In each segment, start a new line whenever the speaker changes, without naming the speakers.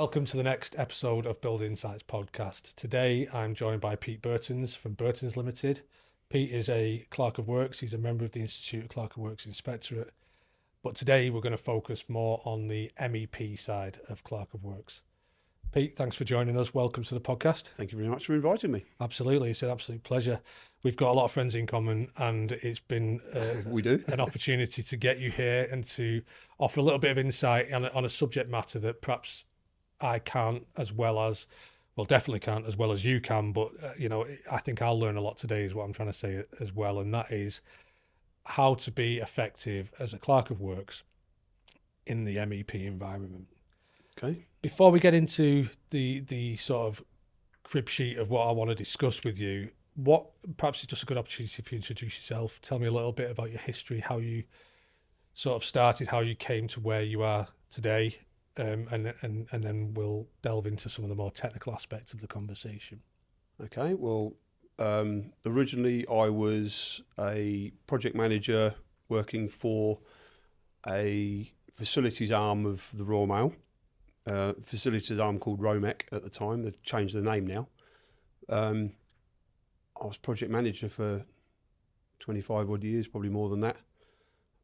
Welcome to the next episode of Build Insights podcast. Today I'm joined by Pete Bertans from Bertans Limited. Pete is a Clerk of Works. He's a member of the Institute of Clerk of Works Inspectorate. But today we're going to focus more on the MEP side of Clerk of Works. Pete, thanks for joining us. Welcome to the podcast.
Thank you very much for inviting me.
Absolutely. It's an absolute pleasure. We've got a lot of friends in common, and it's been an opportunity to get you here and to offer a little bit of insight on a subject matter that perhaps I can't definitely can't as well as you can, but I think I'll learn a lot today is what I'm trying to say as well, and that is how to be effective as a Clerk of Works in the MEP environment.
Okay.
Before we get into the sort of crib sheet of what I want to discuss with you, perhaps it's just a good opportunity for you to introduce yourself. Tell me a little bit about your history, how you sort of started, how you came to where you are today, and then we'll delve into some of the more technical aspects of the conversation.
Okay. Well, originally I was a project manager working for a facilities arm of the Royal Mail. Facilities arm called ROMEC at the time. They've changed the name now. I was project manager for 25 odd years, probably more than that.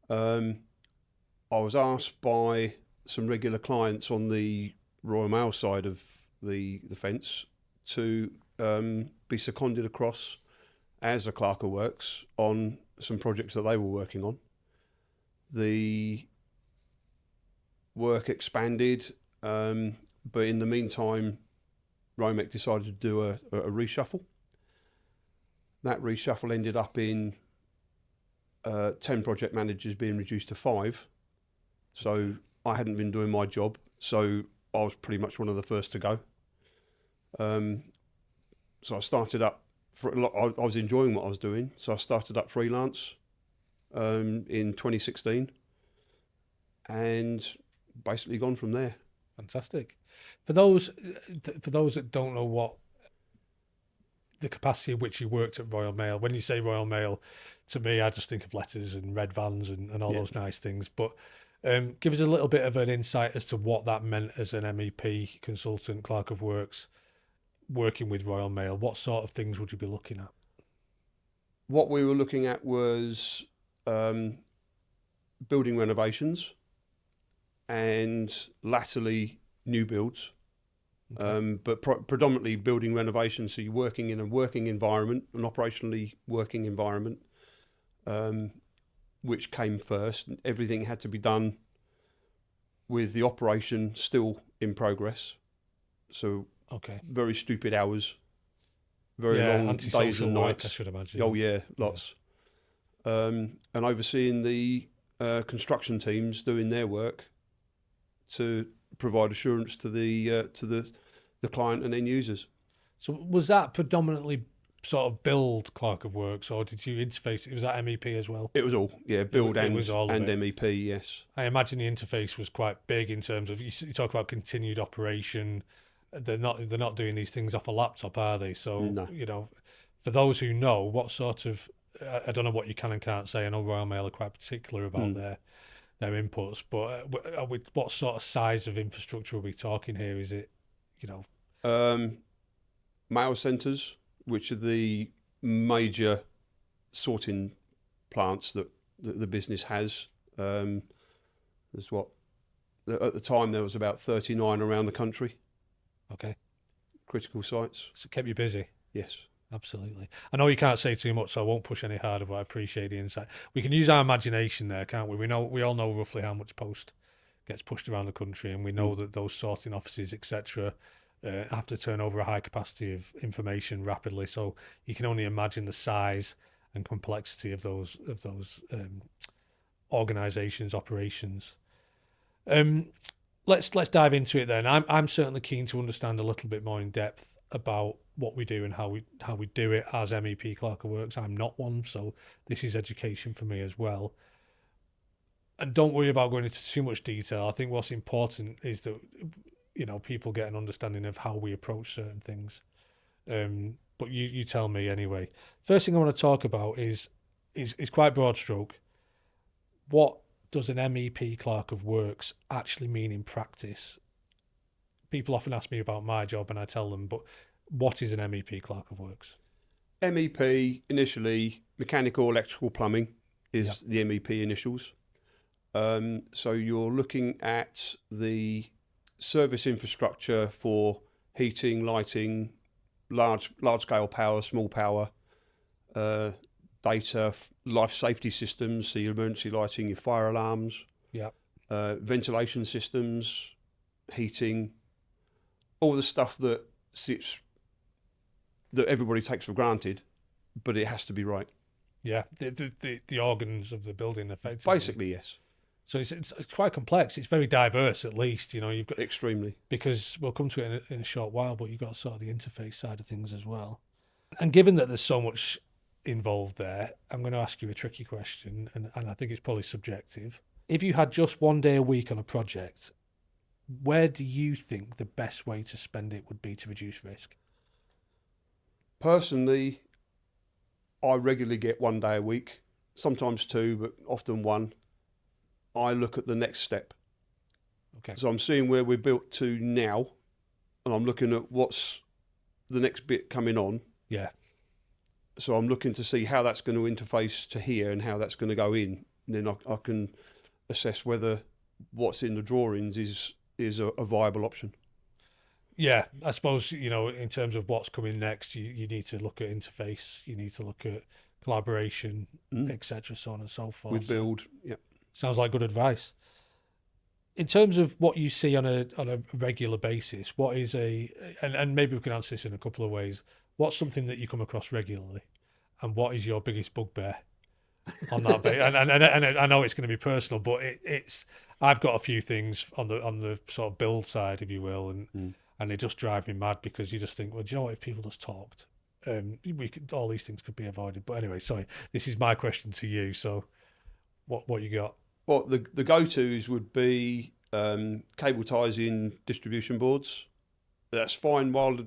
I was asked by some regular clients on the Royal Mail side of the fence to be seconded across as a Clerk of Works on some projects that they were working on. The work expanded. But in the meantime, ROMEC decided to do a reshuffle. That reshuffle ended up in 10 project managers being reduced to 5. So I hadn't been doing my job, so I was pretty much one of the first to go. So I started up, I was enjoying what I was doing, so I started up freelance in 2016 and basically gone from there.
Fantastic. For those that don't know what the capacity in which you worked at Royal Mail, when you say Royal Mail, to me, I just think of letters and red vans and all those nice things. But give us a little bit of an insight as to what that meant as an MEP consultant, Clerk of Works, working with Royal Mail. What sort of things would you be looking at?
What we were looking at was building renovations and latterly new builds, but predominantly building renovations. So you're working in a working environment, an operationally working environment, which came first. Everything had to be done with the operation still in progress. So very stupid hours, very long days and nights.
I should imagine.
Oh yeah, lots. And overseeing the construction teams doing their work to provide assurance to the client and end users.
So was that predominantly sort of build Clerk of Works, or did you interface? It was that MEP as well?
It was all, build and
it.
MEP, yes.
I imagine the interface was quite big in terms of, you talk about continued operation. They're not doing these things off a laptop, are they? So,
No.
For those who know, what sort of, I don't know what you can and can't say. I know Royal Mail are quite particular about their inputs, but what sort of size of infrastructure are we talking here? Is it,
mail centres, which are the major sorting plants that the business has. At the time there was about 39 around the country.
Okay.
Critical sites.
So it kept you busy.
Yes.
Absolutely. I know you can't say too much, so I won't push any harder, but I appreciate the insight. We can use our imagination there, can't we? We all know roughly how much post gets pushed around the country, and we know that those sorting offices, etc., have to turn over a high capacity of information rapidly. So you can only imagine the size and complexity of those organisations, operations. Let's dive into it then. I'm certainly keen to understand a little bit more in depth about what we do and how we do it as MEP Clerk of Works. I'm not one, so this is education for me as well. And don't worry about going into too much detail. I think what's important is that people get an understanding of how we approach certain things. But you tell me anyway. First thing I want to talk about is quite broad stroke. What does an MEP Clerk of Works actually mean in practice? people often ask me about my job, and I tell them, but what is an MEP Clerk of Works?
MEP, initially, mechanical, electrical, plumbing is
Yep.
the MEP initials. So you're looking at the service infrastructure for heating, lighting, large scale power, small power, data, life safety systems, so your emergency lighting, your fire alarms,
Yeah.
ventilation systems, heating, all the stuff that everybody takes for granted, but it has to be right.
Yeah. The organs of the building, effectively.
Basically, yes.
So it's quite complex. It's very diverse, at least. You know, you've got,
Extremely.
because we'll come to it in a short while, but you've got sort of the interface side of things as well. And given that there's so much involved there, I'm going to ask you a tricky question, and I think it's probably subjective. If you had just 1 day a week on a project, where do you think the best way to spend it would be to reduce risk?
Personally, I regularly get 1 day a week, sometimes 2, but often 1. I look at the next step.
Okay.
So I'm seeing where we're built to now, and I'm looking at what's the next bit coming on.
Yeah.
So I'm looking to see how that's going to interface to here and how that's going to go in. And then I can assess whether what's in the drawings is a viable option.
Yeah, I suppose, you know, in terms of what's coming next, you need to look at interface, you need to look at collaboration, etc., so on and so forth.
With build, yeah.
Sounds like good advice. In terms of what you see on a regular basis, what is and maybe we can answer this in a couple of ways. What's something that you come across regularly, and what is your biggest bugbear on that base? and I know it's going to be personal, but it's I've got a few things on the sort of build side, if you will, and they just drive me mad, because you just think, well, do you know what? If people just talked, all these things could be avoided. But anyway, sorry, this is my question to you. So, what you got?
Well, the go-tos would be cable ties in distribution boards. That's fine while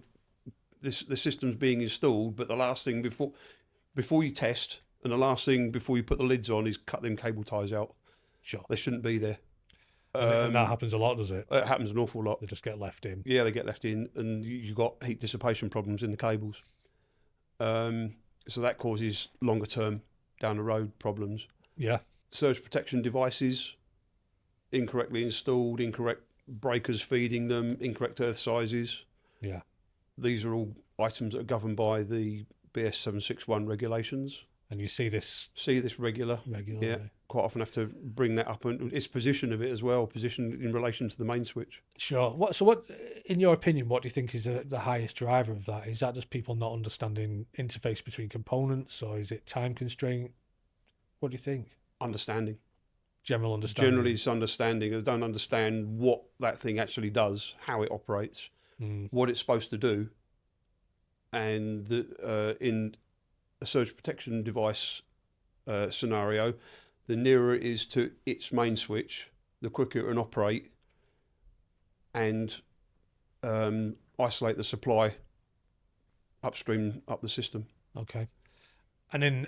the system's being installed, but the last thing before you test, and the last thing before you put the lids on, is cut them cable ties out.
Sure.
They shouldn't be there.
And that happens a lot, does it?
It happens an awful lot.
They just get left in.
Yeah, they get left in, and you've got heat dissipation problems in the cables. So that causes longer term down the road problems.
Yeah.
Surge protection devices, incorrectly installed, incorrect breakers feeding them, incorrect earth sizes.
Yeah.
These are all items that are governed by the BS 761 regulations.
And you see this
regularly.
regularly.
Yeah, quite often have to bring that up, and its position of it as well, position in relation to the main switch.
Sure. What, in your opinion, what do you think is the highest driver of that? Is that just people not understanding interface between components, or is it time constraint? What do you think?
Understanding.
General understanding.
Generally, it's understanding. They don't understand what that thing actually does, how it operates, what it's supposed to do, and in a surge protection device scenario, the nearer it is to its main switch, the quicker it can operate and isolate the supply upstream up the system.
Okay. And then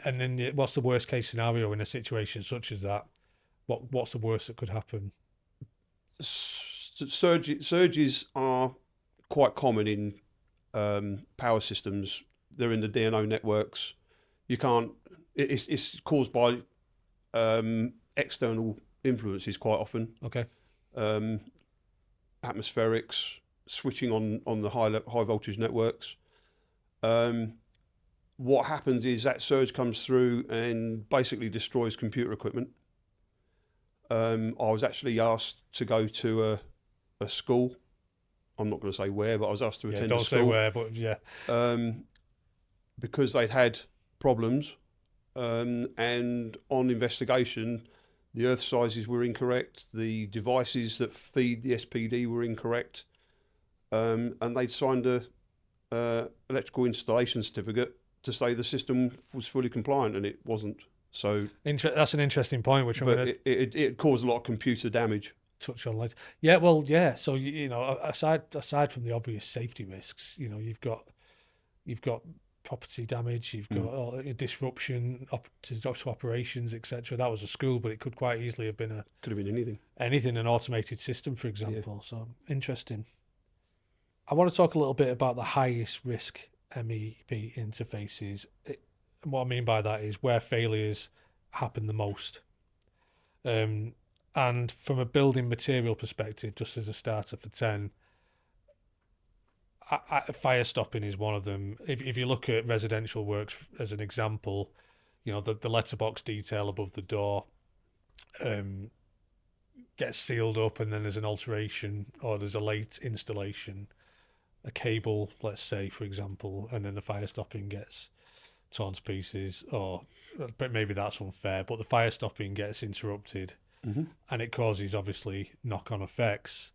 what's the worst case scenario in a situation such as that? What's the worst that could happen?
Surges are quite common in power systems. They're in the DNO networks. You can't. It's caused by external influences quite often.
Okay.
Atmospherics, switching on the high voltage networks. What happens is that surge comes through and basically destroys computer equipment. I was actually asked to go to a school. I'm not going to say where, but I was asked to attend a school.
Don't say where, but yeah.
Because they'd had problems, and on investigation, the earth sizes were incorrect, the devices that feed the SPD were incorrect, and they'd signed a electrical installation certificate to say the system was fully compliant, and it wasn't. So
that's an interesting point, which I'm going to...
It caused a lot of computer damage.
Touch on later. Yeah, well, yeah. So, you know, aside from the obvious safety risks, you know, you've got property damage, you've got disruption to operations, etc. That was a school, but it could quite easily have been
could have been anything,
an automated system, for example. Yeah. So interesting. I want to talk a little bit about the highest risk MEP interfaces. And what I mean by that is where failures happen the most. And from a building material perspective, just as a starter for 10, fire stopping is one of them. If you look at residential works as an example, the letterbox detail above the door gets sealed up, and then there's an alteration or there's a late installation, a cable, let's say, for example, and then the fire stopping gets torn to pieces, but maybe that's unfair, but the fire stopping gets interrupted, and it causes obviously knock-on effects.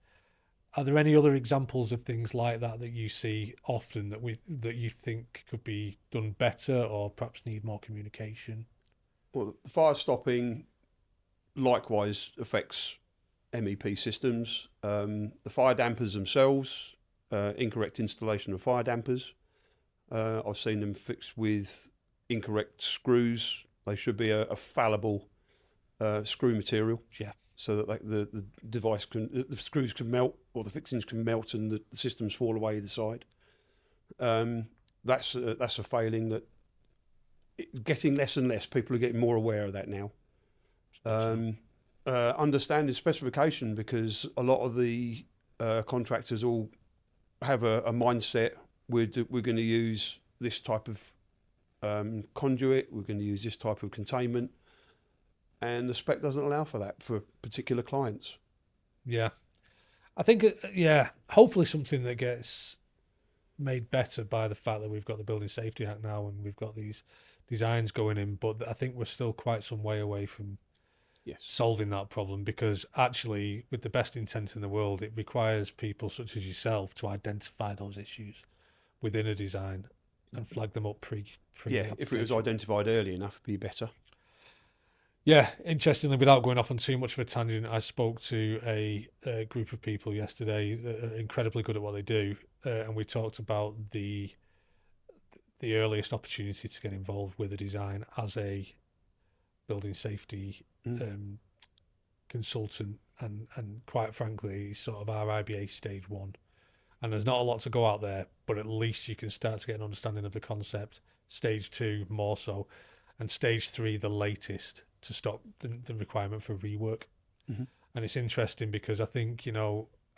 Are there any other examples of things like that you see often that you think could be done better or perhaps need more communication?
Well, the fire stopping likewise affects MEP systems. The fire dampers themselves, incorrect installation of fire dampers. I've seen them fixed with incorrect screws. They should be a fallible screw material.
Yeah.
So that the device the screws can melt, or the fixings can melt, and the systems fall away either side. That's a failing that getting less and less. People are getting more aware of that now. Understanding specification, because a lot of the contractors all have a mindset. We're going to use this type of conduit. We're going to use this type of containment. And the spec doesn't allow for that for particular clients.
Yeah. I think, hopefully something that gets made better by the fact that we've got the Building Safety Act now and we've got these designs going in, but I think we're still quite some way away from solving that problem, because actually, with the best intent in the world, it requires people such as yourself to identify those issues within a design and flag them up pre.
Yeah, if it was identified early enough, it'd be better.
Yeah, interestingly, without going off on too much of a tangent, I spoke to a group of people yesterday that are incredibly good at what they do, and we talked about the earliest opportunity to get involved with a design as a building safety consultant, and quite frankly, sort of our IBA stage 1. And there's not a lot to go out there, but at least you can start to get an understanding of the concept. Stage 2 more so, and stage 3 the latest, to stop the requirement for rework. And it's interesting because I think,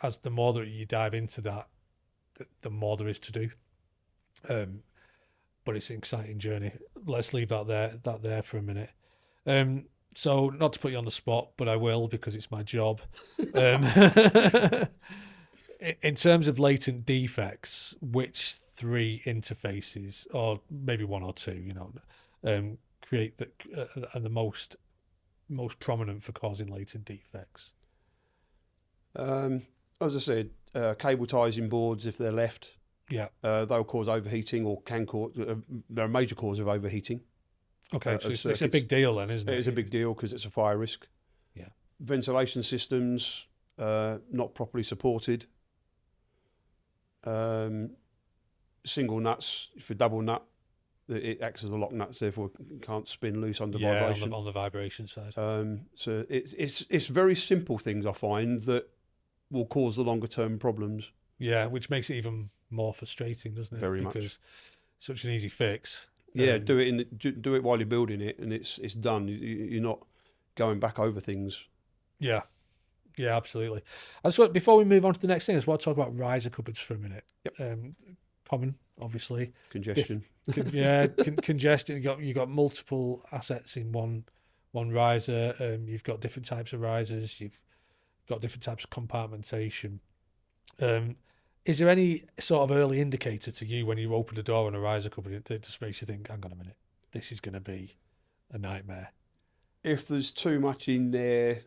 as the more that you dive into that, the more there is to do. But it's an exciting journey. Let's leave that there for a minute. So not to put you on the spot, but I will, because it's my job. In terms of latent defects, which 3 interfaces, or maybe 1 or 2, create are the most prominent for causing latent defects?
As I said, cable ties in boards, if they're left, they'll cause overheating, or can cause. They're a major cause of overheating.
Okay, so it's a big deal then, isn't it?
It's a big deal because it's a fire risk.
Yeah.
Ventilation systems not properly supported. Single nuts, for double nut, it acts as a lock nut, therefore it can't spin loose under vibration.
On the vibration side.
So it's very simple things, I find, that will cause the longer term problems.
Yeah, which makes it even more frustrating, doesn't it?
Very
much. Because such an easy fix.
Yeah, do it while you're building it, and it's done. You're not going back over things.
Yeah, absolutely. Before we move on to the next thing, I just want to talk about riser cupboards for a minute.
Yep.
Common, obviously.
Congestion.
Congestion. You got multiple assets in one riser. You've got different types of risers. You've got different types of compartmentation. Is there any sort of early indicator to you when you open the door on a riser cupboard that just makes you think, hang on a minute, this is going to be a nightmare?
If there's too much in there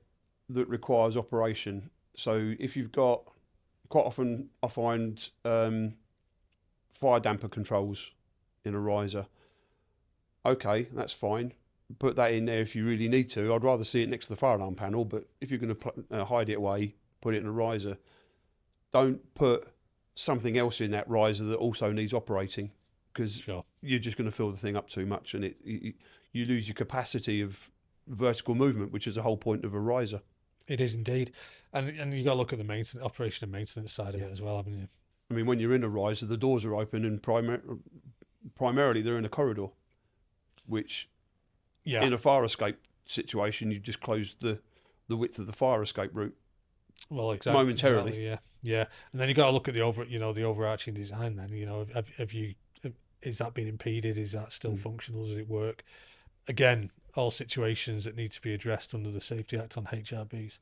that requires operation. So if you've got, quite often I find fire damper controls in a riser. Okay, that's fine. Put that in there if you really need to. I'd rather see it next to the fire alarm panel, but if you're going to hide it away, put it in a riser. Don't put something else in that riser that also needs operating, because you're just going to fill the thing up too much, and you lose your capacity of vertical movement, which is the whole point of a riser.
It is indeed, and you got to look at the operation and maintenance side of it as well, haven't you?
I mean, when you're in a riser, the doors are open, and primarily they're in a corridor, which in a fire escape situation, you just close the width of the fire escape route.
Well, exactly.
Momentarily.
Exactly, yeah. And then you got to look at the overarching design. Then is that being impeded? Is that still functional? Does it work? Again, all situations that need to be addressed under the Safety Act on HRBs.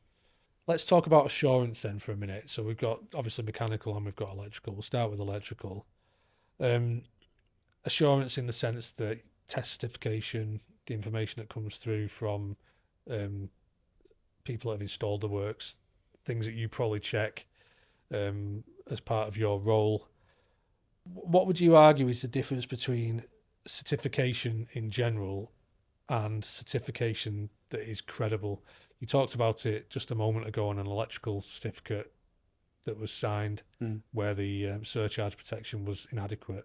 Let's talk about assurance then for a minute. So we've got obviously mechanical and we've got electrical. We'll start with electrical. Assurance in the sense that test certification, the information that comes through from people that have installed the works, things that you probably check as part of your role. What would you argue is the difference between certification in general and certification that is credible? You talked about it just a moment ago on an electrical certificate that was signed where the surcharge protection was inadequate.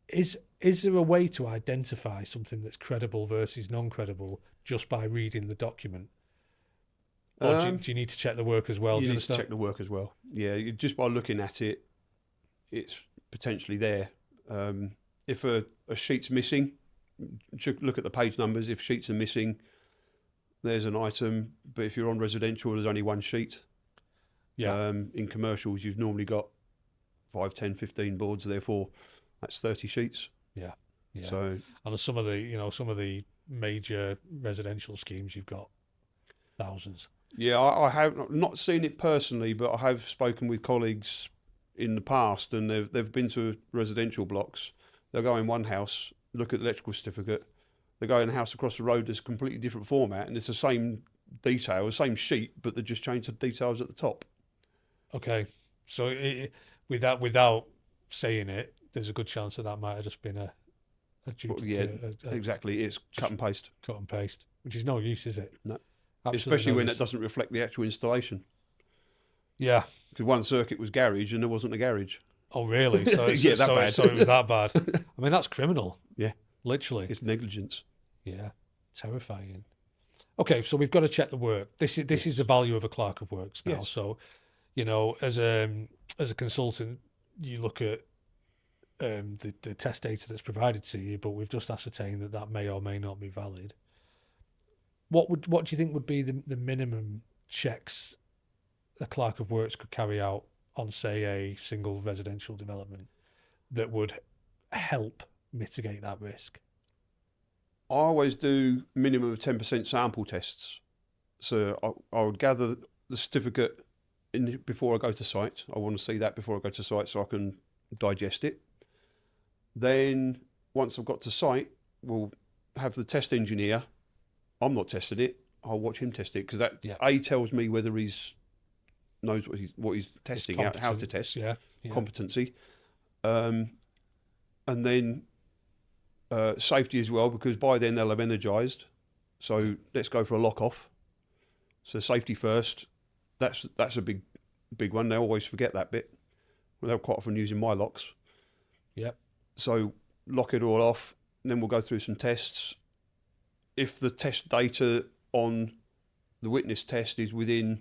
Is there a way to identify something that's credible versus non-credible just by reading the document? Or do you need to check the work as well?
You need to check the work as well. Yeah, just by looking at it, it's potentially there. If a sheet's missing, look at the page numbers. If sheets are missing, there's an item. But if you're on residential, there's only one sheet.
Yeah.
In commercials, you've normally got 5, 10, 15 boards. Therefore, that's 30 sheets.
Yeah.
So,
and some of the major residential schemes, you've got thousands.
Yeah, I have not seen it personally, but I have spoken with colleagues in the past, and they've been to residential blocks. They'll go in one house, look at the electrical certificate. They go in a house across the road that's a completely different format, and it's the same detail, the same sheet, but they just changed the details at the top.
Okay, so without saying it, there's a good chance that might have just been a duplicate.
Exactly. It's cut and paste.
Cut and paste, which is no use, is it?
No.
Absolutely
Especially
no
when
use.
it doesn't reflect the actual installation.
Yeah.
Because one circuit was garage and there wasn't a garage.
Oh, really? So
bad.
So it was that bad. I mean, that's criminal.
Yeah.
Literally.
It's negligence.
Yeah. Terrifying. Okay, so we've got to check the work. This is the value of a clerk of works now.
Yes.
So, as a consultant, you look at the test data that's provided to you, but we've just ascertained that may or may not be valid. What do you think would be the minimum checks a clerk of works could carry out on, say, a single residential development that would help mitigate that risk?
I always do minimum of 10% sample tests. So I would gather the certificate before I go to site. I want to see that before I go to site so I can digest it. Then once I've got to site, we'll have the test engineer. I'm not testing it. I'll watch him test it because that tells me whether he's knows what he's testing, how to test, competency, and then safety as well, because by then they'll have energised. So let's go for a lock off. So safety first. That's a big one. They always forget that bit. Well, they're quite often using my locks.
Yep.
So lock it all off. And then we'll go through some tests. If the test data on the witness test is within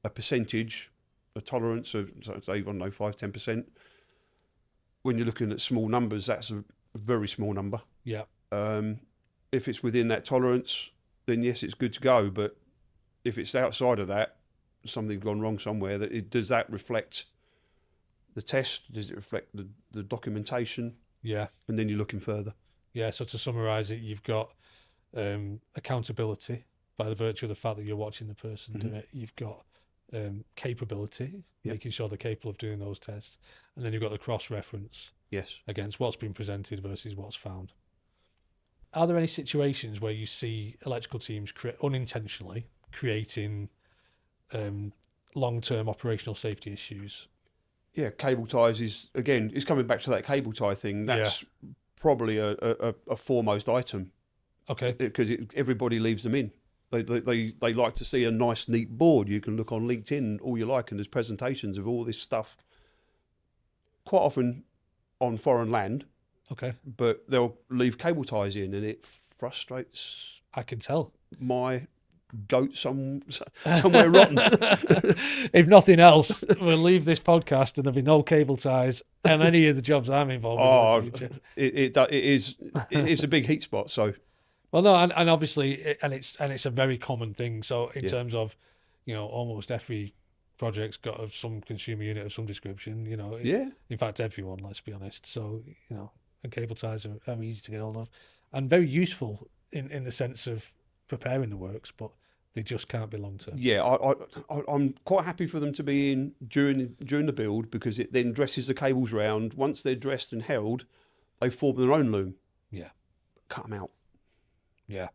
a percentage, a tolerance of, say, I don't know, 5-10%, when you're looking at small numbers, that's a very small number.
Yeah.
If it's within that tolerance, then yes, it's good to go. But if it's outside of that, something's gone wrong somewhere. Does that reflect the test? Does it reflect the documentation?
Yeah.
And then you're looking further.
Yeah. So to summarise it, you've got accountability by the virtue of the fact that you're watching the person do it. You've got capability, making sure they're capable of doing those tests, and then you've got the cross-reference against what's been presented versus what's found. Are there any situations where you see electrical teams unintentionally creating long-term operational safety issues? Yeah,
cable ties it's coming back to that cable tie thing. That's probably a foremost item.
Okay.
Because everybody leaves them in. They like to see a nice, neat board. You can look on LinkedIn all you like, and there's presentations of all this stuff. Quite often on foreign land.
Okay.
But they'll leave cable ties in, and it frustrates.
I can tell.
My goat somewhere rotten.
If nothing else, we'll leave this podcast and there'll be no cable ties and any of the jobs I'm involved with in the future.
It is a big heat spot. So,
well, no, and obviously, it's a very common thing. So in terms of, almost every project's got some consumer unit of some description. In fact, everyone. Let's be honest. So and cable ties are easy to get hold of, and very useful in the sense of preparing the works, but they just can't be long term.
Yeah, I'm quite happy for them to be in during the build, because it then dresses the cables round. Once they're dressed and held, they form their own loom.
Yeah.
Cut them out.
Yeah.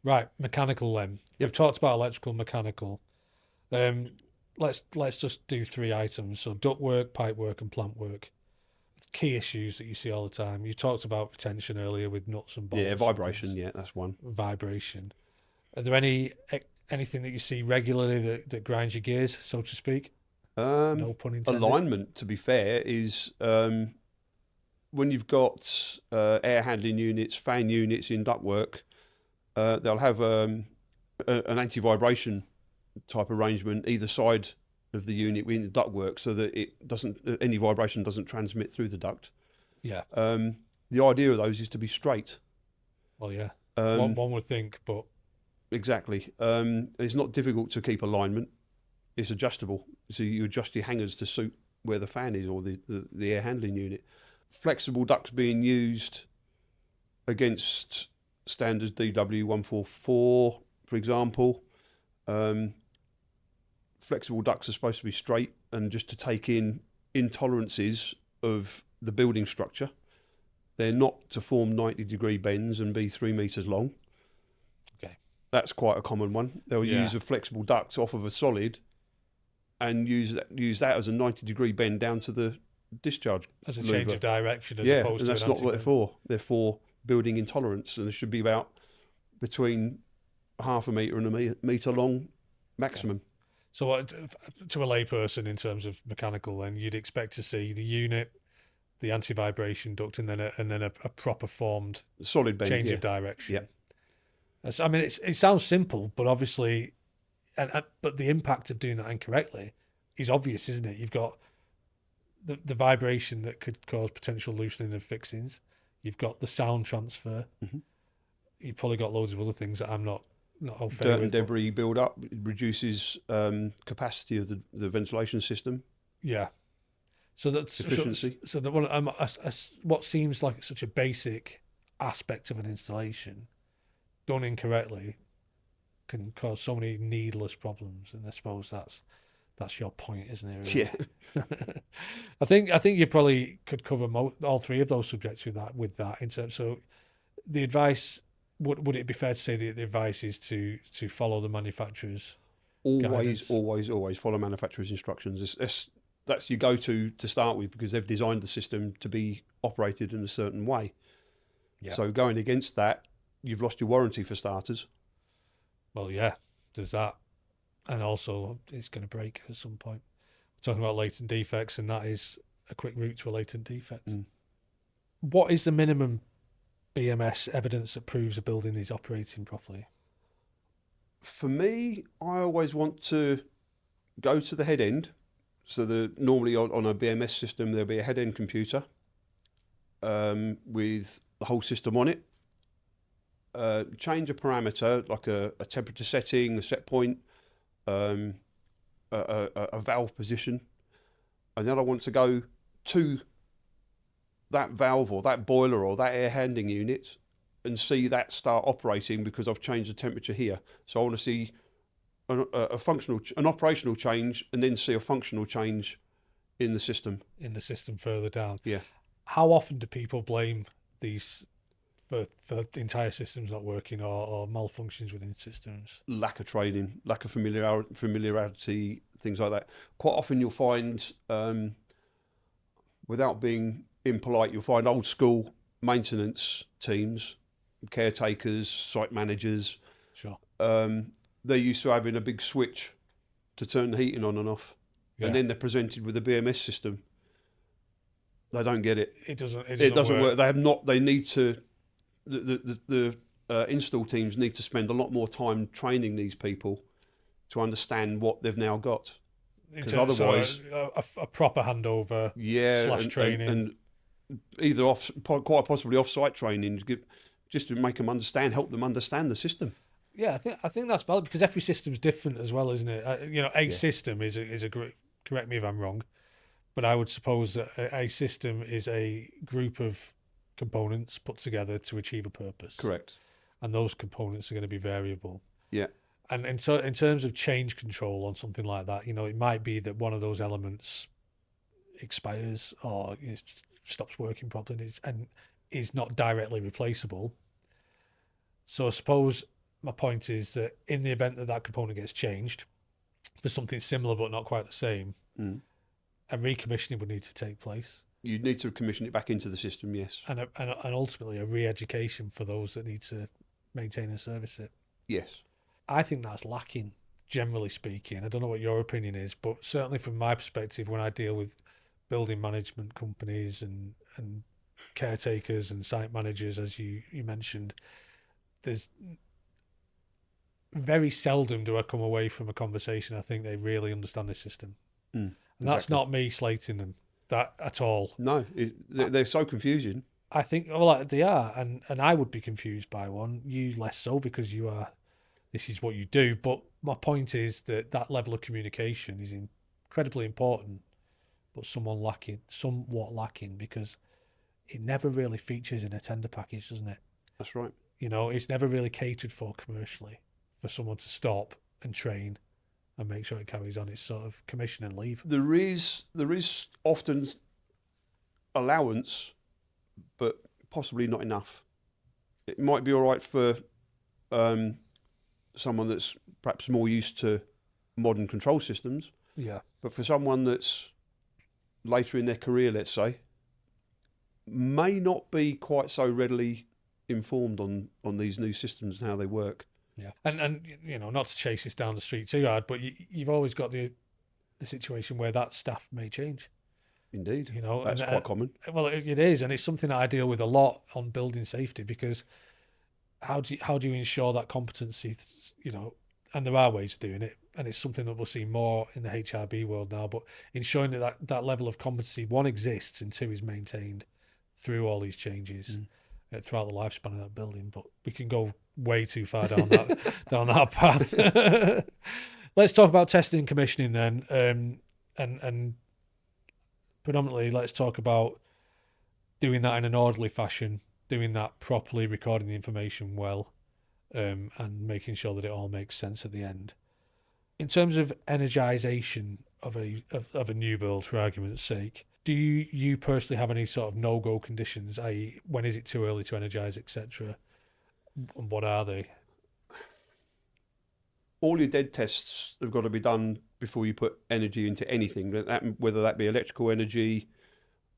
Right, mechanical then. We've talked about electrical, mechanical. Let's just do 3 items. So ductwork, pipework, and plant work. Key issues that you see all the time. You talked about retention earlier with nuts and bolts.
Yeah, vibration. Yeah, that's one.
Vibration. Are there anything that you see regularly that grinds your gears, so to speak? No pun intended.
Alignment, to be fair, is when you've got air handling units, fan units in ductwork, they'll have an anti-vibration type arrangement either side of the unit within the ductwork, so that any vibration doesn't transmit through the duct.
Yeah.
The idea of those is to be straight.
Well, yeah. One would think, but
exactly. It's not difficult to keep alignment. It's adjustable. So you adjust your hangers to suit where the fan is, or the air handling unit. Flexible ducts being used against standards DW144, for example. Flexible ducts are supposed to be straight and just to take in intolerances of the building structure. They're not to form 90-degree bends and be 3 meters long.
Okay.
That's quite a common one. They'll use a flexible duct off of a solid and use that as a 90-degree bend down to the discharge
as a
lever.
Change of direction as opposed to
and that's not what they're for. They're for building intolerance, and there should be about between 0.5 metre and a metre long maximum.
So to a layperson in terms of mechanical, then you'd expect to see the unit, the anti-vibration duct, and then a proper formed
solid bend,
change of direction.
Yeah.
I mean, it sounds simple, but obviously, but the impact of doing that incorrectly is obvious, isn't it? You've got the vibration that could cause potential loosening of fixings. You've got the sound transfer.
Mm-hmm.
You've probably got loads of other things that I'm not au fait
Dirt
with,
and debris build up. It reduces capacity of the ventilation system.
Yeah. So that's
efficiency.
So that what seems like such a basic aspect of an installation done incorrectly can cause so many needless problems, and I suppose that's your point, isn't it? Really?
Yeah.
I think you probably could cover all 3 of those subjects with that. In terms, so the advice. Would it be fair to say that the advice is to follow the manufacturer's guidance?
Always follow manufacturer's instructions. That's your go-to to start with, because they've designed the system to be operated in a certain way. Yeah. So going against that, you've lost your warranty for starters.
Well, yeah, there's that. And also, it's going to break at some point. We're talking about latent defects, and that is a quick route to a latent defect. Mm. What is the minimum BMS evidence that proves a building is operating properly?
For me, I always want to go to the head end. So normally on a BMS system, there'll be a head end computer with the whole system on it. Change a parameter like a temperature setting, a set point, a valve position, and then I want to go to that valve or that boiler or that air handling unit and see that start operating, because I've changed the temperature here. So I want to see an operational change, and then see a functional change in the system.
In the system further down.
Yeah.
How often do people blame these for the entire systems not working or malfunctions within systems?
Lack of training, lack of familiarity, things like that. Quite often you'll find, without being impolite, you'll find old school maintenance teams, caretakers, site managers.
Sure.
They're used to having a big switch to turn the heating on and off, and then they're presented with a BMS system. They don't get it.
It doesn't
work. They have not. They need to. The install teams need to spend a lot more time training these people to understand what they've now got. Because otherwise,
a proper handover / training,
and either quite possibly off-site training, just to make them help them understand the system.
Yeah, I think that's valid because every system's different as well, isn't it? A system is a group. Correct me if I'm wrong, but I would suppose that a system is a group of components put together to achieve a purpose.
Correct.
And those components are going to be variable.
Yeah.
And so in terms of change control on something like that, it might be that one of those elements expires or stops working properly and is not directly replaceable. So I suppose my point is that in the event that component gets changed for something similar but not quite the same, a recommissioning would need to take place.
You'd need to commission it back into the system, yes.
And ultimately a re-education for those that need to maintain and service it.
Yes.
I think that's lacking, generally speaking. I don't know what your opinion is, but certainly from my perspective, when I deal with building management companies and caretakers and site managers, as you mentioned, there's very seldom do I come away from a conversation I think they really understand the system. And that's not me slating them that at all.
No, they're so confusing.
I think they are, and I would be confused by one. You less so because this is what you do. But my point is that level of communication is incredibly important, but somewhat lacking because it never really features in a tender package, doesn't it?
That's right.
It's never really catered for commercially for someone to stop and train and make sure it carries on. It's sort of commission and leave.
There is often allowance, but possibly not enough. It might be all right for someone that's perhaps more used to modern control systems.
Yeah.
But for someone that's later in their career, let's say, may not be quite so readily informed on these new systems and how they work.
Yeah. And not to chase this down the street too hard, but you've always got the situation where that staff may change.
Indeed. That's quite common.
Well, it is, and it's something that I deal with a lot on building safety because how do you ensure that competency, and there are ways of doing it, and it's something that we'll see more in the HRB world now, but ensuring that level of competency, one, exists, and two, is maintained through all these changes throughout the lifespan of that building. But we can go way too far down that path. Let's talk about testing and commissioning then, and predominantly let's talk about doing that in an orderly fashion, doing that properly, recording the information well, and making sure that it all makes sense at the end. In terms of energisation of a new build, for argument's sake, do you personally have any sort of no-go conditions, i.e. when is it too early to energise, etc.? And what are they?
All your dead tests have got to be done before you put energy into anything, whether that be electrical energy,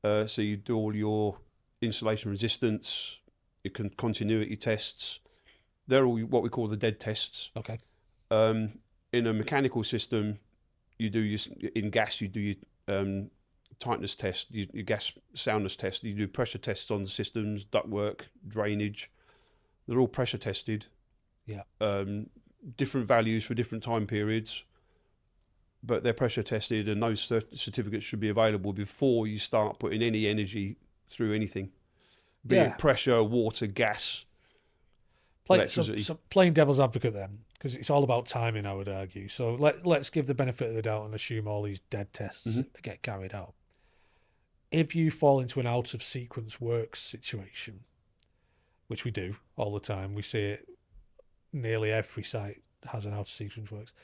so you do all your insulation resistance, your continuity tests. They're all what we call the dead tests.
Okay.
In a mechanical system, in gas you do your tightness test, your gas soundness test, you do pressure tests on the systems, ductwork, drainage. They're all pressure tested.
Yeah.
Different values for different time periods, but they're pressure tested, and those certificates should be available before you start putting any energy through anything, be it pressure, water, gas, electricity.
So playing devil's advocate then, because it's all about timing, I would argue. So let's give the benefit of the doubt and assume all these dead tests get carried out. If you fall into an out of sequence works situation, which we do all the time, we see it. Nearly every site has an out of sequence works.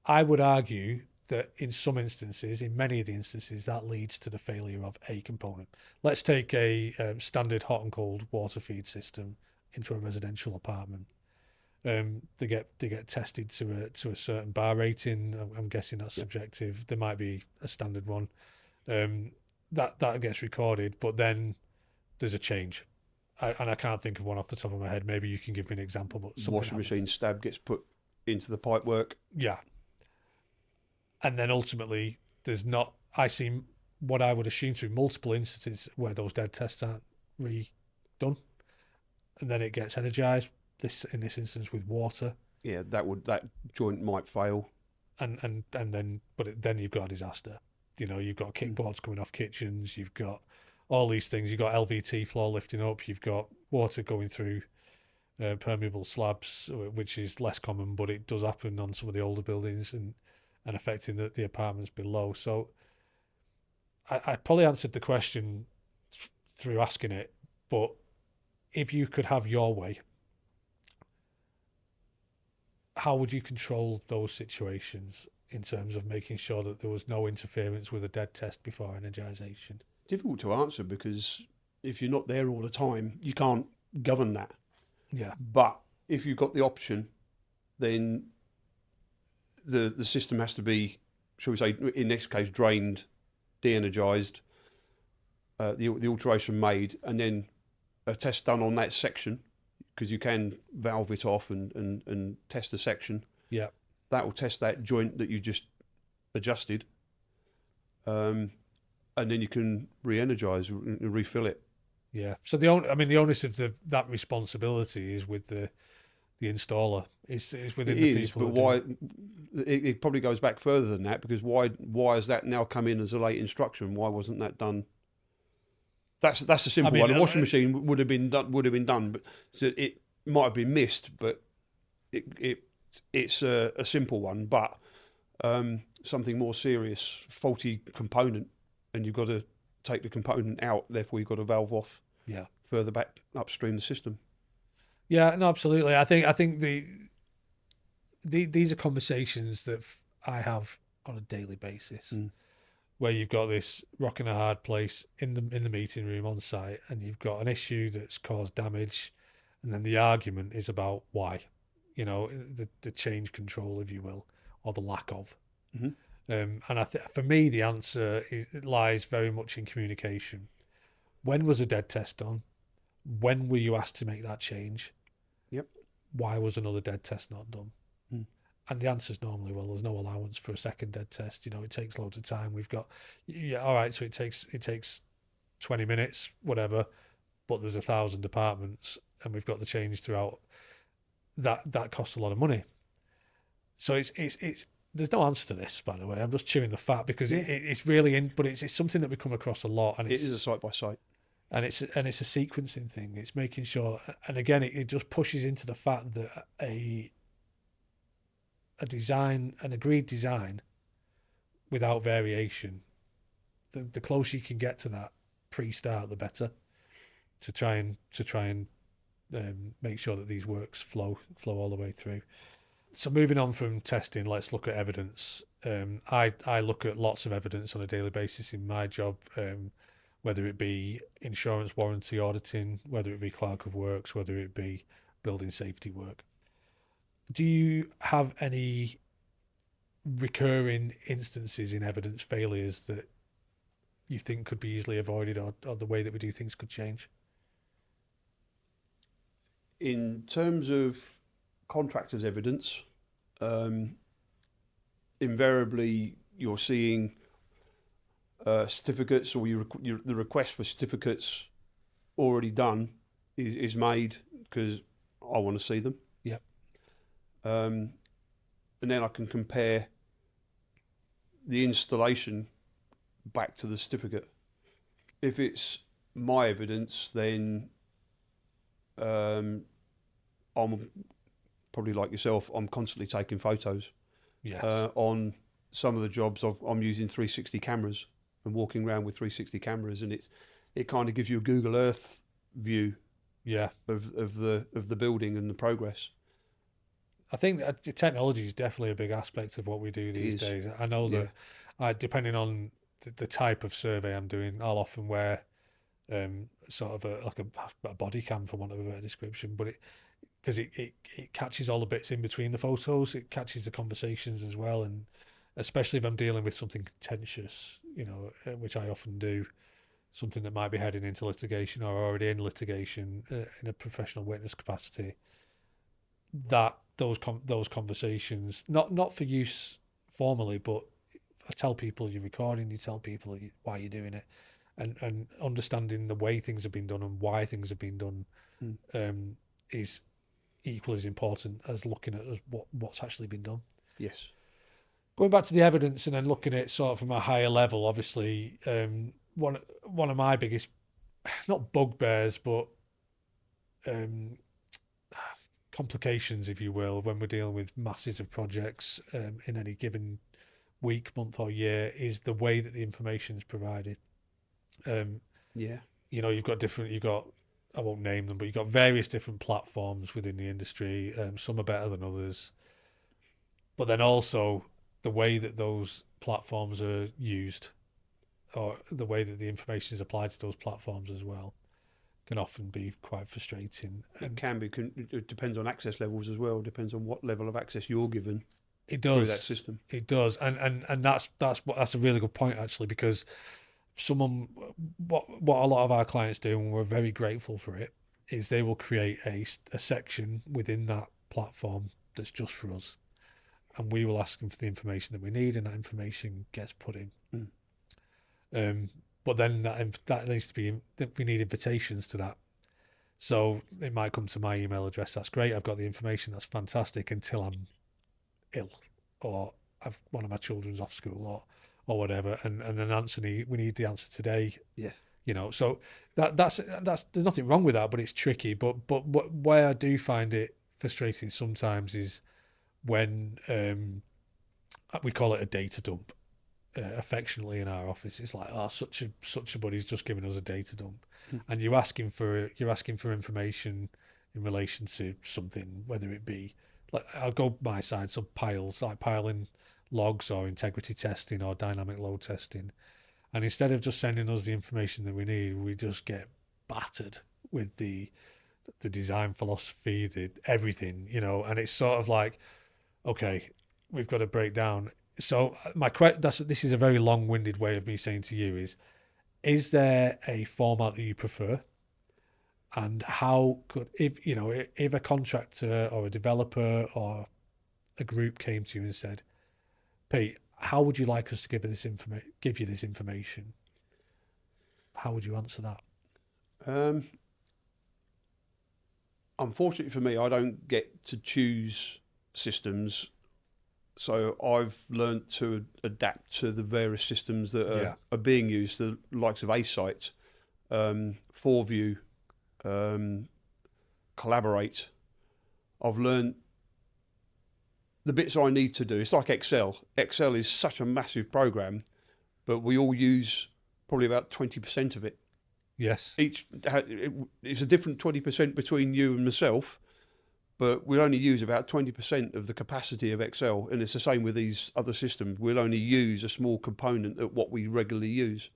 I would argue that in some instances, in many of the instances, that leads to the failure of a component. Let's take a standard hot and cold water feed system into a residential apartment. They get tested to a certain bar rating. I'm guessing that's subjective. There might be a standard one. That gets recorded, but then there's a change. And I can't think of one off the top of my head. Maybe you can give me an example. But
washing machine stab gets put into the pipework. Yeah.
And then ultimately, I see what I would assume to be multiple instances where those dead tests aren't redone. and then it gets energized. In this instance with water,
Yeah, that joint might fail.
and then then you've got a disaster. You've got kickboards coming off kitchens. You've got all these things. You've got LVT floor lifting up. You've got water going through permeable slabs, which is less common, but it does happen on some of the older buildings and affecting the apartments below. So I probably answered the question through asking it, but if you could have your way, how would you control those situations in terms of making sure that there was no interference with a dead test before energisation?
Difficult to answer because if you're not there all the time, you can't govern that.
Yeah.
But if you've got the option, then the system has to be, shall we say, in this case, drained, de-energised, the alteration made, and then a test done on that section, because you can valve it off and test the section.
Yeah.
That will test that joint that you just adjusted, and then you can re-energise and refill it.
Yeah. So the onus of that responsibility is with the installer. It's within the people.
But why? It probably goes back further than that, because why has that now come in as a late instruction? Why wasn't that done? That's a simple one. A washing machine would have been done, but it might have been missed. But it's a simple one. But something more serious, faulty component, and you've got to take the component out. Therefore, you've got to valve off.
Yeah.
Further back upstream the system.
Yeah. No. Absolutely. I think these are conversations that I have on a daily basis. Where you've got this rock and a hard place in the meeting room on site, and you've got an issue that's caused damage, and then the argument is about why, the change control, if you will, or the lack of. And for me, the answer lies very much in communication. When was a dead test done? When were you asked to make that change?
Yep.
Why was another dead test not done? And the answer is normally, well, there's no allowance for a second dead test. It takes loads of time. We've got, all right, so it takes 20 minutes, whatever, but there's 1,000 apartments and we've got the change throughout. That costs a lot of money. So it's there's no answer to this, by the way. I'm just chewing the fat because it's really but it's something that we come across a lot, and it
is a site by site.
And it's a sequencing thing. It's making sure, and again, it just pushes into the fact that an agreed design without variation, the closer you can get to that pre-start, the better, to try and make sure that these works flow all the way through. So moving on from testing, let's look at evidence. I look at lots of evidence on a daily basis in my job, whether it be insurance warranty auditing, whether it be Clerk of Works, whether it be building safety work. Do you have any recurring instances in evidence failures that you think could be easily avoided, or the way that we do things could change?
In terms of contractors' evidence, invariably you're seeing certificates, or the request for certificates already done is made because I want to see them.
Yep.
And then I can compare the installation back to the certificate. If it's my evidence, then I'm probably like yourself. I'm constantly taking photos.
Yes.
On some of the jobs, I'm using 360 cameras and walking around with 360 cameras, and it kind of gives you a Google Earth view.
Yeah.
Of the building and the progress.
I think that technology is definitely a big aspect of what we do these days. I know that depending on the type of survey I'm doing, I'll often wear sort of a body cam, for want of a better description, but because it catches all the bits in between the photos, it catches the conversations as well, and especially if I'm dealing with something contentious, which I often do, something that might be heading into litigation or already in litigation in a professional witness capacity, that those conversations, not for use formally, but I tell people you're recording, you tell people why you're doing it, and understanding the way things have been done and why things have been done is equally as important as looking at what's actually been done.
Yes.
Going back to the evidence and then looking at it sort of from a higher level, obviously, one of my biggest, not bugbears, but complications, if you will, when we're dealing with masses of projects in any given week, month, or year, is the way that the information is provided.
Yeah.
You've got I won't name them, but you've got various different platforms within the industry. Some are better than others, but then also the way that those platforms are used, or the way that the information is applied to those platforms as well, can often be quite frustrating.
It can be. It depends on access levels as well. Depends on what level of access you're given.
It does.
Through that system.
It does, and that's a really good point, actually, because what a lot of our clients do, and we're very grateful for it, is they will create a section within that platform that's just for us, and we will ask them for the information that we need, and that information gets put in. But then that needs to be, we need invitations to that. So it might come to my email address. That's great. I've got the information. That's fantastic. Until I'm ill, or one of my children's off school, or whatever. And an answer, we need the answer today.
Yeah.
So that's there's nothing wrong with that, but it's tricky. But where I do find it frustrating sometimes is when we call it a data dump. Affectionately in our office, it's like, such a buddy's just giving us a data dump, and you're asking for information in relation to something, whether it be, like, I'll go my side, so piles, like piling logs or integrity testing or dynamic load testing, and instead of just sending us the information that we need, we just get battered with the design philosophy, everything, and it's sort of like, okay, we've got to break down. So this is a very long-winded way of me saying to you is there a format that you prefer? And how could, if a contractor or a developer or a group came to you and said, Pete, how would you like us to give you this information? How would you answer that?
Unfortunately for me, I don't get to choose systems. So I've learned to adapt to the various systems that are being used, the likes of A-Site, 4View, Collaborate. I've learned the bits I need to do. It's like Excel. Excel is such a massive program, but we all use probably about 20% of it.
Yes.
It's a different 20% between you and myself, but we'll only use about 20% of the capacity of Excel. And it's the same with these other systems. We'll only use a small component of what we regularly use.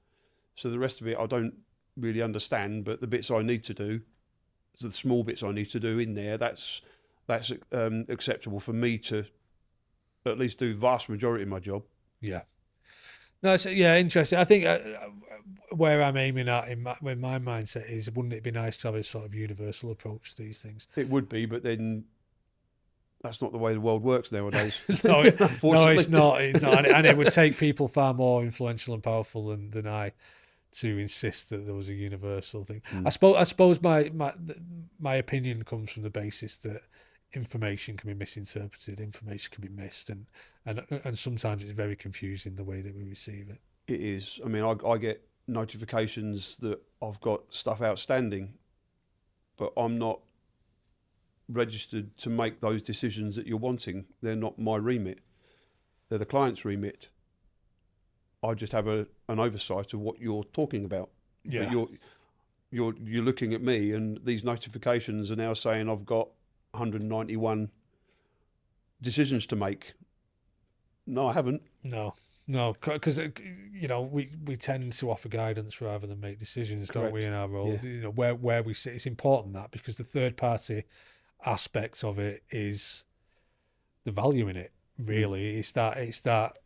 So the rest of it I don't really understand, but the bits I need to do, the small bits I need to do in there, that's acceptable for me to at least do the vast majority of my job.
Yeah. No, it's interesting. I think where I'm aiming at in my mindset is, wouldn't it be nice to have a sort of universal approach to these things?
It would be, but then that's not the way the world works nowadays.
No, it's not. And it would take people far more influential and powerful than I to insist that there was a universal thing. I suppose my opinion comes from the basis that information can be misinterpreted, information can be missed, and sometimes it's very confusing the way that we receive it.
It is. I mean, I get notifications that I've got stuff outstanding, but I'm not registered to make those decisions that you're wanting. They're not my remit. They're the client's remit. I just have an oversight of what you're talking about.
Yeah.
But you're looking at me, and these notifications are now saying I've got 191 decisions to make. No, I haven't.
No, because we tend to offer guidance rather than make decisions,
Correct.
don't we? In our role,
Yeah.
Where we sit, it's important that, because the third party aspect of it is the value in it. Really, it's that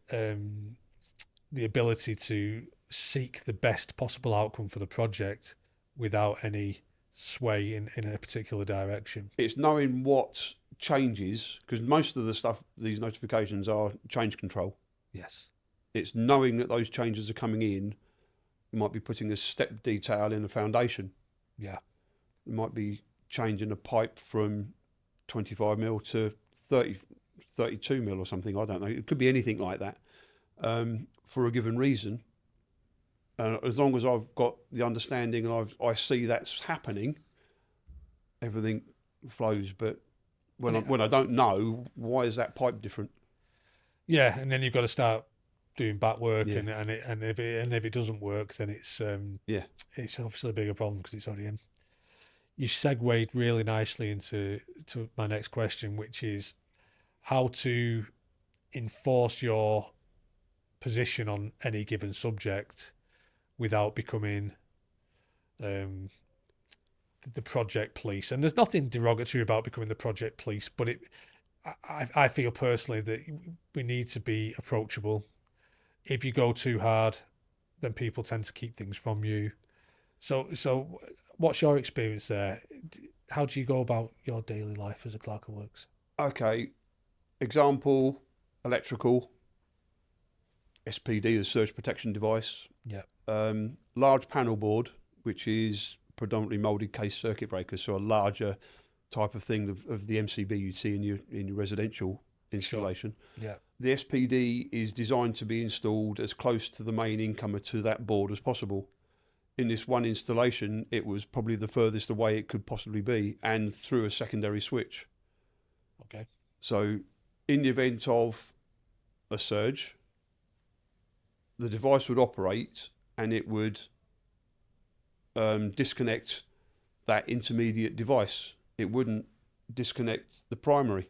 the ability to seek the best possible outcome for the project without any sway in a particular direction.
It's knowing what changes, because most of the stuff, these notifications are change control.
Yes.
It's knowing that those changes are coming in You might be putting a step detail in a foundation.
Yeah.
You might be changing a pipe from 25 mil to 30, 32 mil or something. I don't know. It could be anything like that for a given reason. As long as I've got the understanding and I see that's happening, everything flows. But when I don't know, why is that pipe different?
Yeah, and then you've got to start doing back work,
Yeah.
and if it doesn't work, then it's obviously a bigger problem because it's already in. You segued really nicely into my next question, which is how to enforce your position on any given subject without becoming the project police. And there's nothing derogatory about becoming the project police, but I feel personally that we need to be approachable. If you go too hard, then people tend to keep things from you. So what's your experience there? How do you go about your daily life as a clerk of works?
Okay, example, electrical, SPD, the surge protection device.
Yeah.
Large panel board, which is predominantly moulded case circuit breakers, so a larger type of thing of the MCB you'd see in your residential installation.
Sure. Yeah.
The SPD is designed to be installed as close to the main incomer to that board as possible. In this one installation, it was probably the furthest away it could possibly be, and through a secondary switch.
Okay.
So in the event of a surge, the device would operate and it would disconnect that intermediate device. It wouldn't disconnect the primary.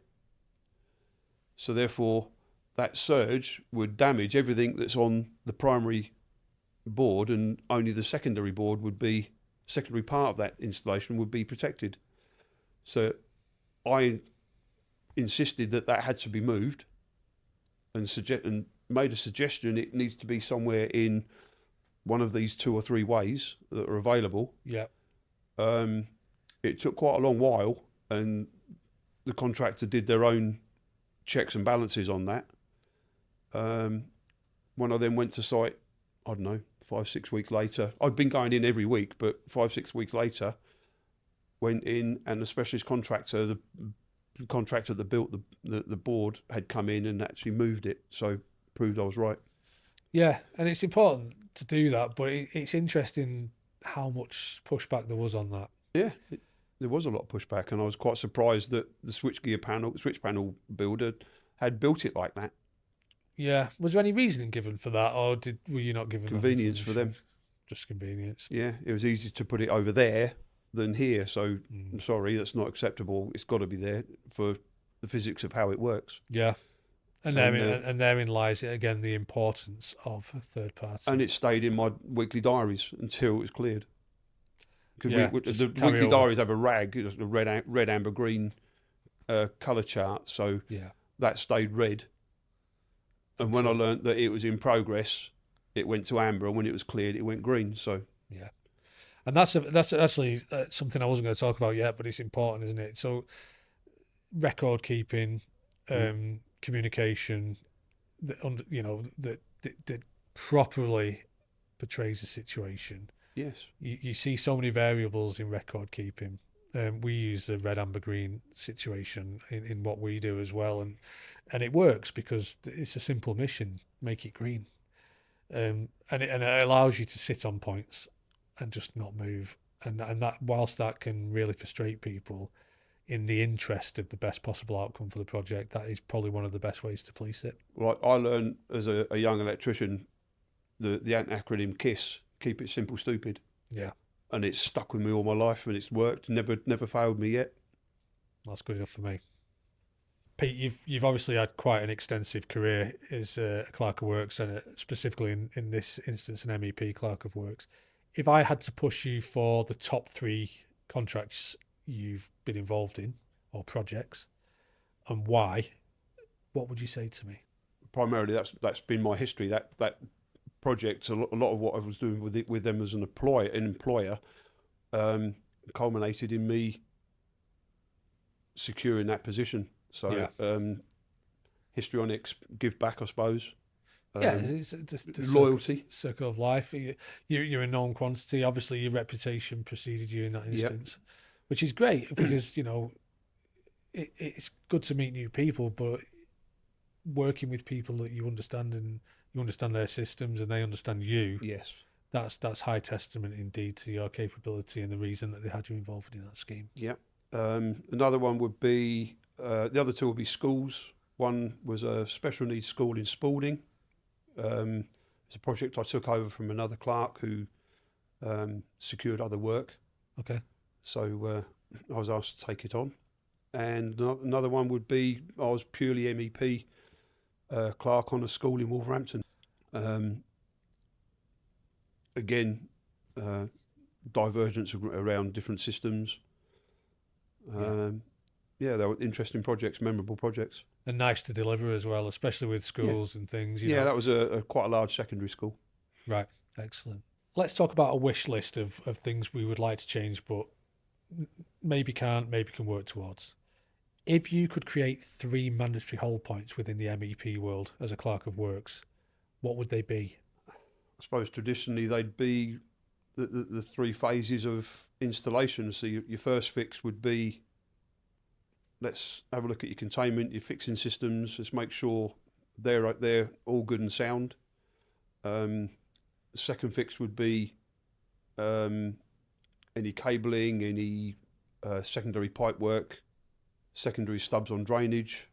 So therefore, that surge would damage everything that's on the primary board, and only the secondary board secondary part of that installation would be protected. So I insisted that had to be moved and made a suggestion it needs to be somewhere in one of these 2 or 3 ways that are available.
Yeah.
It took quite a long while, and the contractor did their own checks and balances on that. When I then went to site, I don't know, 5-6 weeks later, I'd been going in every week, but 5-6 weeks later, went in, and the specialist contractor, the contractor that built the board, had come in and actually moved it, so proved I was right.
Yeah, and it's important to do that, but it's interesting how much pushback there was on that.
Yeah, there was a lot of pushback, and I was quite surprised that the switch panel builder had built it like that.
Yeah, was there any reasoning given for that, or were you not given
convenience for them?
Just convenience.
Yeah, it was easier to put it over there than here. So I'm sorry, that's not acceptable. It's got to be there for the physics of how it works.
Yeah, and therein lies again the importance of a third party.
And it stayed in my weekly diaries until it was cleared. Because the weekly diaries have a rag, a red, amber, green colour chart. So that stayed red. And when I learnt that it was in progress, it went to amber, and when it was cleared, it went green. So
yeah, and that's actually something I wasn't going to talk about yet, but it's important, isn't it? So record keeping, communication, that properly portrays the situation.
Yes,
you see so many variables in record keeping. We use the red, amber, green situation in what we do as well, and it works because it's a simple mission: make it green, and it allows you to sit on points and just not move, and that, whilst that can really frustrate people, in the interest of the best possible outcome for the project, that is probably one of the best ways to police it.
Well, I learned as a young electrician the acronym KISS: keep it simple, stupid.
Yeah.
And it's stuck with me all my life, and it's worked. Never failed me yet.
That's good enough for me. Pete, you've obviously had quite an extensive career as a clerk of works, and specifically in this instance, an MEP Clerk of Works. If I had to push you for the top 3 contracts you've been involved in, or projects, and why, what would you say to me?
Primarily, that's been my history. That project, a lot of what I was doing with them as an employer, culminated in me securing that position. So histrionics, give back, I suppose.
Yeah, it's the
loyalty.
circle of life. You're a known quantity. Obviously, your reputation preceded you in that
Yep.
instance, which is great because it's good to meet new people, but working with people that you understand and you understand their systems and they understand you.
Yes.
That's high testament indeed to your capability and the reason that they had you involved in that scheme.
Yep. Another one would be the other two would be schools. One was a special needs school in Spalding. It's a project I took over from another clerk who secured other work.
Okay.
So I was asked to take it on. And another one would be I was purely MEP clerk on a school in Wolverhampton. Again, divergence around different systems. Yeah, they were interesting projects, memorable projects.
And nice to deliver as well, especially with schools and things. You know.
That was a quite a large secondary school.
Right, excellent. Let's talk about a wish list of things we would like to change, but maybe can't, maybe can work towards. If you could create 3 mandatory hold points within the MEP world as a Clerk of Works, what would they be?
I suppose traditionally they'd be the 3 phases of installation. So your first fix would be, let's have a look at your containment, your fixing systems. Let's make sure they're all good and sound. The second fix would be any cabling, any secondary pipe work, secondary stubs on drainage.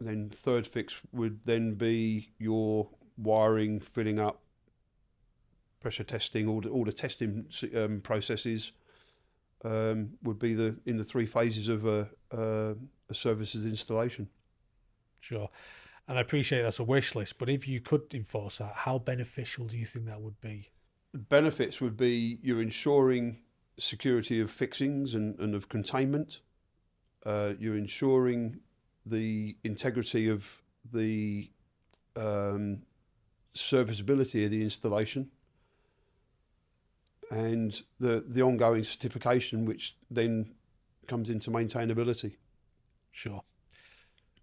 And then third fix would then be your wiring, filling up, pressure testing, all the testing processes. Would be in the 3 phases of a services installation.
Sure. And I appreciate that's a wish list, but if you could enforce that, how beneficial do you think that would be?
Benefits would be you're ensuring security of fixings and of containment. You're ensuring the integrity of the serviceability of the installation, and the ongoing certification, which then comes into maintainability.
Sure.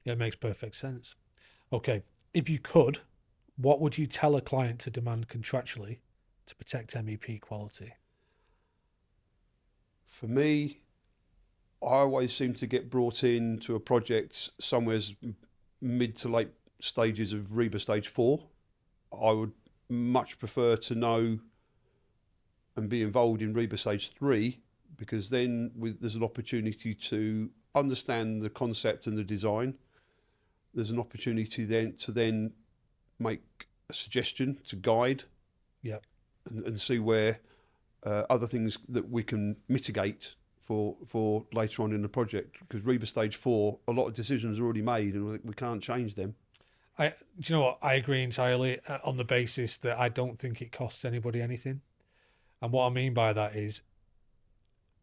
Yeah, it makes perfect sense. Okay, if you could, what would you tell a client to demand contractually to protect MEP quality?
For me, I always seem to get brought into a project somewhere mid to late stages of REBA stage 4. I would much prefer to know and be involved in REBA stage 3, because then there's an opportunity to understand the concept and the design. There's an opportunity then to make a suggestion to guide.
Yep.
And see where other things that we can mitigate for later on in the project, because REBA stage 4, a lot of decisions are already made and we can't change them.
Do you know what? I agree entirely on the basis that I don't think it costs anybody anything. And what I mean by that is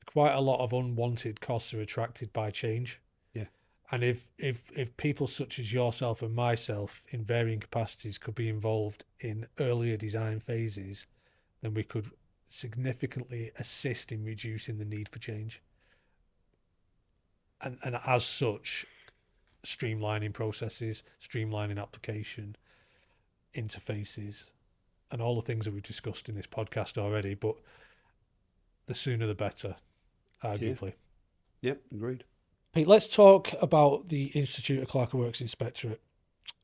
quite a lot of unwanted costs are attracted by change.
Yeah.
And if people such as yourself and myself in varying capacities could be involved in earlier design phases, then we could significantly assist in reducing the need for change. And as such, streamlining processes, streamlining application, interfaces, and all the things that we've discussed in this podcast already, but the sooner the better, arguably.
Yep, agreed.
Pete, let's talk about the Institute of Clerk of Works Inspectorate.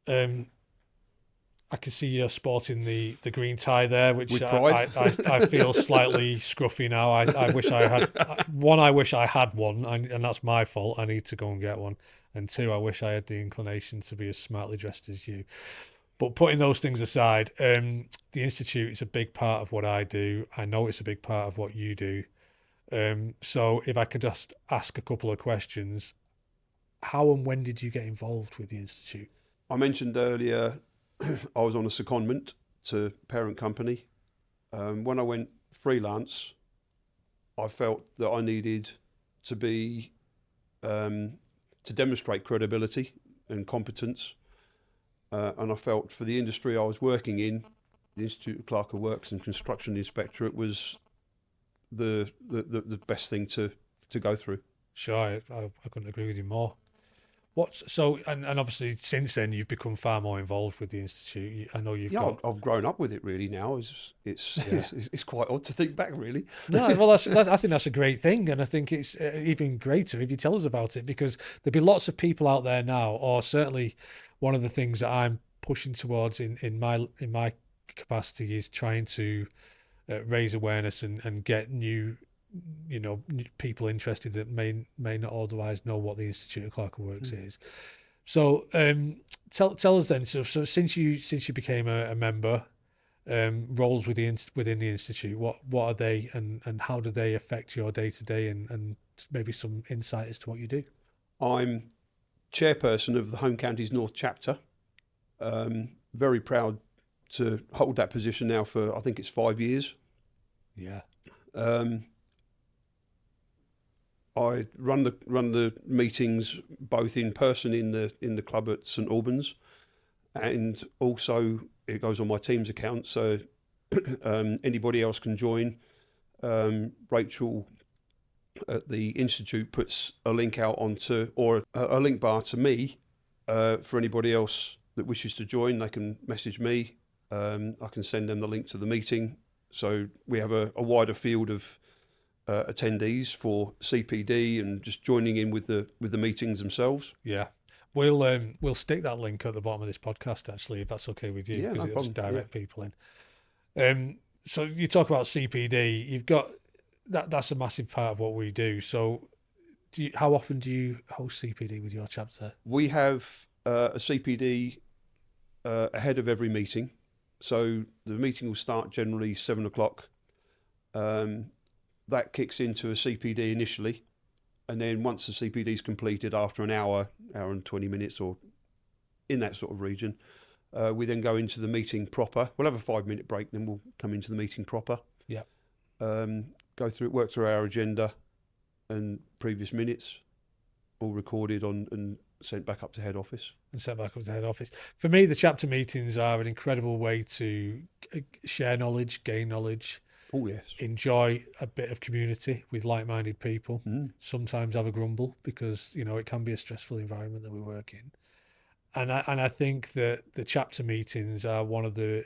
I can see you're sporting the green tie there, which I feel slightly scruffy now. I wish I had one. I wish I had one, and that's my fault. I need to go and get one. And 2, I wish I had the inclination to be as smartly dressed as you. But putting those things aside, the Institute is a big part of what I do. I know it's a big part of what you do. So if I could just ask a couple of questions, how and when did you get involved with the Institute?
I mentioned earlier I was on a secondment to parent company. When I went freelance, I felt that I needed to be to demonstrate credibility and competence, and I felt for the industry I was working in, the Institute of Clerk of Works and Construction Inspectorate was the best thing to go through.
Sure, I couldn't agree with you more. And obviously since then you've become far more involved with the institute. I know you've
Yeah,
got.
I've grown up with it really now.
Yeah.
It's quite odd to think back, really.
No, well, I think that's a great thing, and I think it's even greater if you tell us about it, because there'll be lots of people out there now, or certainly one of the things that I'm pushing towards in my capacity is trying to raise awareness and get new, new people interested that may not otherwise know what the Institute of Clerk of Works is. So, tell us then. So since you became a member. Roles within the institute. What are they, and how do they affect your day to day, and maybe some insight as to what you do?
I'm chairperson of the Home Counties North chapter. Very proud to hold that position now for, I think it's 5 years.
Yeah.
I run the meetings both in person in the club at St Albans, and also it goes on my team's account, so anybody else can join. Rachel at the institute puts a link out or a link bar to me for anybody else that wishes to join. They can message me. I can send them the link to the meeting. So we have a wider field of attendees for CPD and just joining in with the meetings themselves.
Yeah. We'll stick that link at the bottom of this podcast, actually, if that's okay with you,
Yeah,
because
no
it'll just
problem.
direct people in. So you talk about CPD. You've got that's a massive part of what we do. So how often do you host CPD with your chapter?
We have a CPD ahead of every meeting. So the meeting will start generally 7 o'clock. That kicks into a CPD initially. And then once the CPD is completed, after an hour and 20 minutes or in that sort of region, we then go into the meeting proper. We'll have a 5-minute break, then we'll come into the meeting proper.
Yeah.
Work through our agenda and previous minutes, all recorded and sent back up to head office.
For me, the chapter meetings are an incredible way to share knowledge, gain knowledge.
Oh, yes.
Enjoy a bit of community with like-minded people. Sometimes have a grumble because it can be a stressful environment that we work in. And I think that the chapter meetings are one of the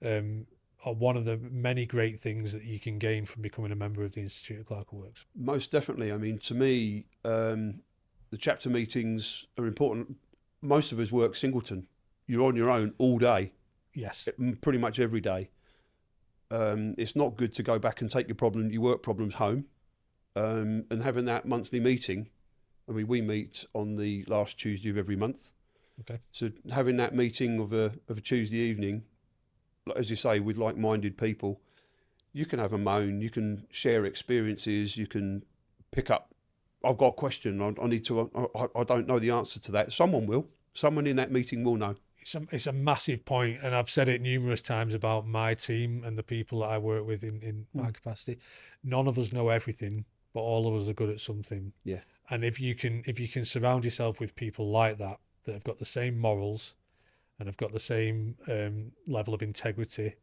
many great things that you can gain from becoming a member of the Institute of Clerk of Works.
Most definitely. I mean, to me, the chapter meetings are important. Most of us work singleton. You're on your own all day.
Yes.
Pretty much every day. It's not good to go back and take your work problems home. And having that monthly meeting, I mean, we meet on the last Tuesday of every month.
Okay.
So having that meeting of a Tuesday evening, as you say, with like-minded people, you can have a moan, you can share experiences, you can pick up. I've got a question. I don't know the answer to that. Someone will. Someone in that meeting will know.
It's a massive point, and I've said it numerous times about my team and the people that I work with in my capacity. None of us know everything, but all of us are good at something.
Yeah.
And if you can surround yourself with people like that have got the same morals and have got the same level of integrity,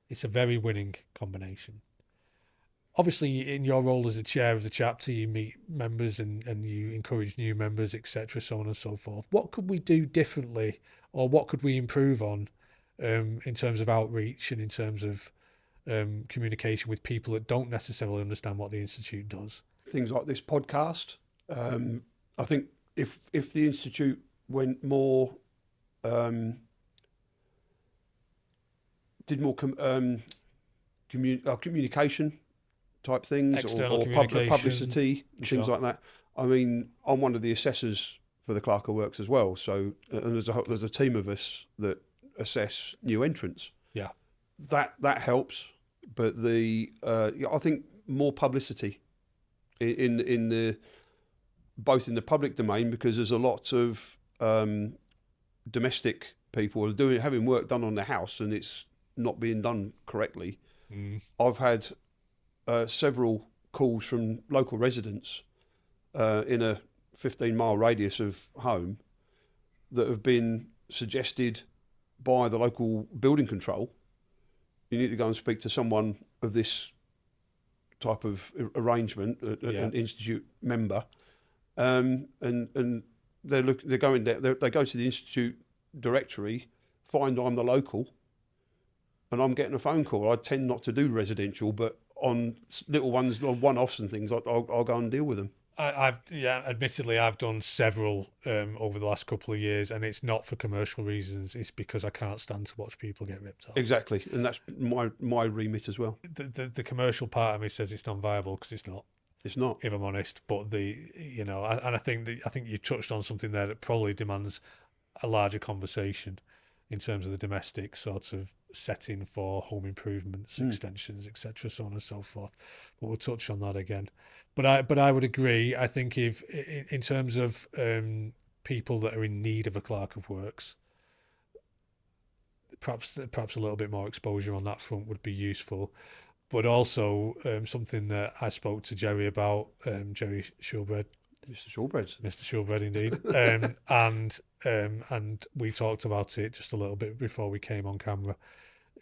it's a very winning combination. Obviously, in your role as the chair of the chapter, you meet members and you encourage new members, etc., so on and so forth. What could we do differently, or what could we improve on in terms of outreach and in terms of communication with people that don't necessarily understand what the Institute does?
Things like this podcast. I think if the Institute went more, did more communication type things,
External
or
communication,
publicity,
sure.
things like that. I mean, I'm one of the assessors for the Clerk of Works as well. So and there's a team of us that assess new entrants.
Yeah,
that helps. But I think more publicity in the both in the public domain, because there's a lot of domestic people having work done on their house and it's not being done correctly. I've had several calls from local residents in a 15-mile radius of home that have been suggested by the local building control. You need to go and speak to someone of this type of arrangement, an institute member, and They're going there. They go to the institute directory, find I'm the local, and I'm getting a phone call. I tend not to do residential, but on little ones, on one-offs and things, I'll go and deal with them.
Admittedly, I've done several over the last couple of years, and it's not for commercial reasons. It's because I can't stand to watch people get ripped off.
Exactly, and that's my remit as well.
The commercial part of me says it's non-viable because it's not.
It's not.
If I'm honest, but I think you touched on something there that probably demands a larger conversation in terms of the domestic sort of setting for home improvements, extensions, etc., so on and so forth. But we'll touch on that again. But I would agree. I think if in terms of people that are in need of a clerk of works, perhaps a little bit more exposure on that front would be useful. But also something that I spoke to Jerry about, Jerry Shulbred. Mr. Shulbred, indeed. And we talked about it just a little bit before we came on camera,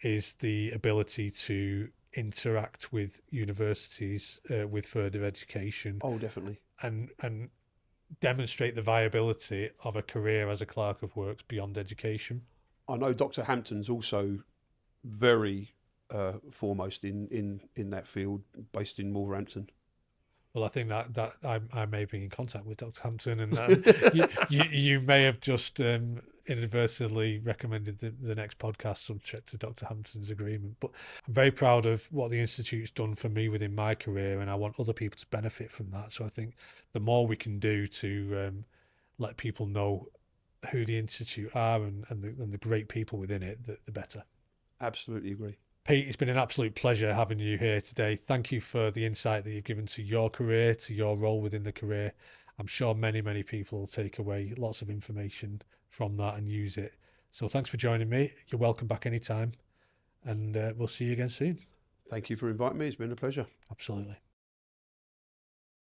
is the ability to interact with universities with further education.
Oh, definitely.
And demonstrate the viability of a career as a clerk of works beyond education.
I know Dr. Hampton's also very foremost in that field, based in Wolverhampton.
Well, I think that I may be in contact with Dr. Hampton, and you may have just inadvertently recommended the next podcast subject to Dr. Hampton's agreement. But I'm very proud of what the Institute's done for me within my career, and I want other people to benefit from that. So I think the more we can do to let people know who the Institute are and the great people within it, the better.
Absolutely agree.
Pete, it's been an absolute pleasure having you here today. Thank you for the insight that you've given to your career, to your role within the career. I'm sure many, many people will take away lots of information from that and use it. So thanks for joining me. You're welcome back anytime, and we'll see you again soon.
Thank you for inviting me. It's been a pleasure.
Absolutely.